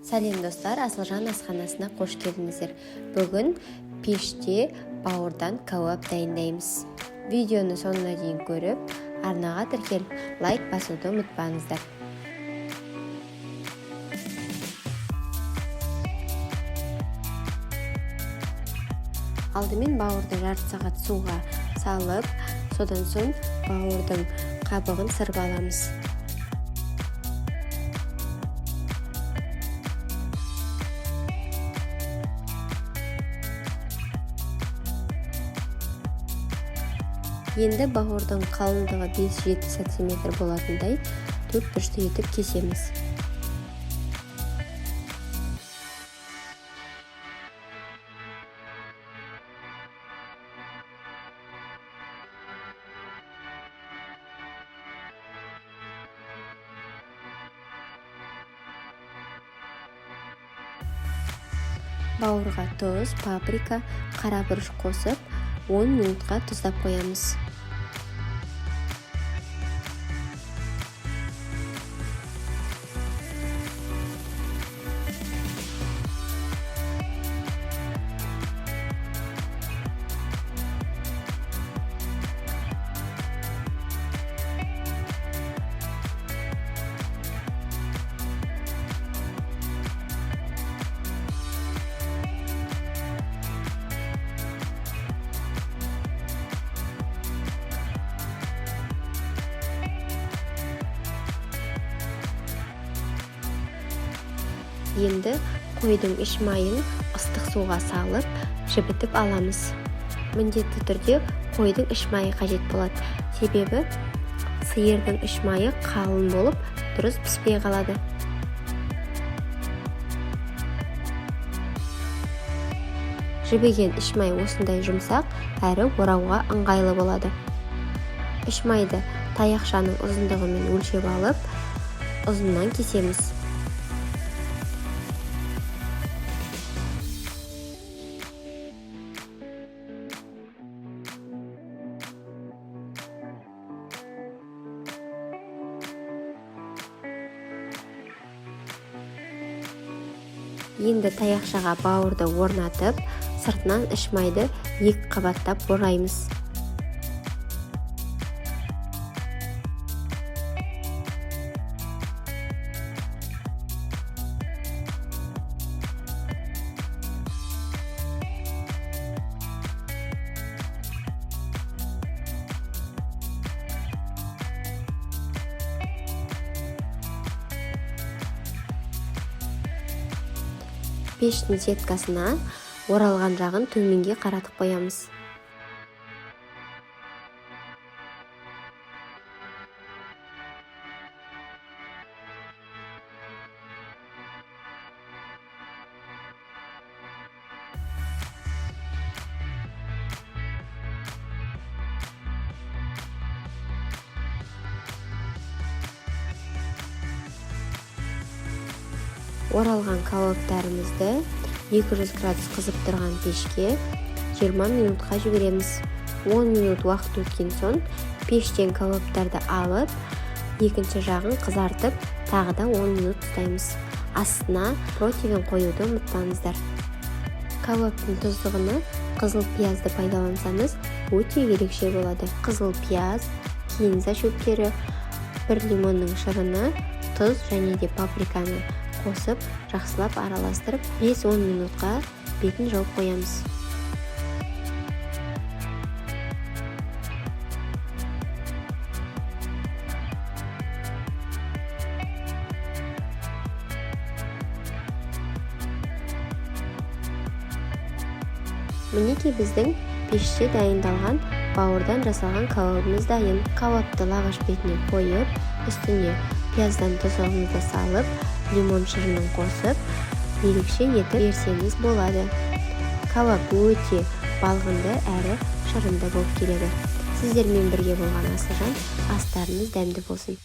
Сәлем достар, Асылжан асханасына қош келдіңіздер. Бүгін пеште бауырдан кәуап дайындаймыз. Видеоны соңына дейін көріп, арнаға тіркеліп, лайк басуды ұмытпаңыздар. Алдымен бауырды жарты сағат суға салып, содан соң бауырдың қабығын сырып аламыз. Енді бауырдың қалыңдығы 5-7 см болатындай төрт бұрышты етіп кесеміз. Бауырға тұз, паприка, қара бұрыш қосып, 10 минутқа тұздап қоямыз. Енді қойдың іш майын ыстық суға салып, жібітіп аламыз. Міндетті түрде қойдың іш майы қажет болады. Себебі сиырдың іш майы қалың болып, дұрыс піспей қалады. Жібіген іш май осындай жұмсақ, әрі орауға ыңғайлы болады. Іш майды таяқшаның ұзындығымен өлшеп алып, ұзыннан кесеміз. Енді таяқшаға бауырды орнатып, сыртынан іш майды 2 қабаттап ораймыз. Пештің сеткасына оралған жағын төменге қаратып қоямыз. Оралған кәуаптарымызды 200 градус қызып тұрған пешке 20 минутқа жібереміз. 10 минут уақыт өткен соң пештен кәуаптарды алып, екінші жағын қызартып, тағы да 10 минут ұстаймыз. Астына противень қоюды ұмытпаңыздар. Кәуаптың тұздығына қызыл пиязды пайдалансаңыз, өте ерекше болады. Қызыл пияз, кинза шөптері, 1 лимонның шырыны, тұз және де паприканы қосып, жақсылап араластырып, 5-10 минутқа бетін жауып қоямыз. Мінекей біздің пеште дайындалған бауырдан жасалған кәуабымыз дайын. Кәуапты лағаш бетіне қойып, үстіне пияздан тұздығымызды салып, лимон шырынын қосып, ерекше етіп берсеңіз болады. Кәуап өте балғынды әрі шырынды болып келеді. Сіздермен бірге болған Асылжан, астарыңыз дәмді болсын.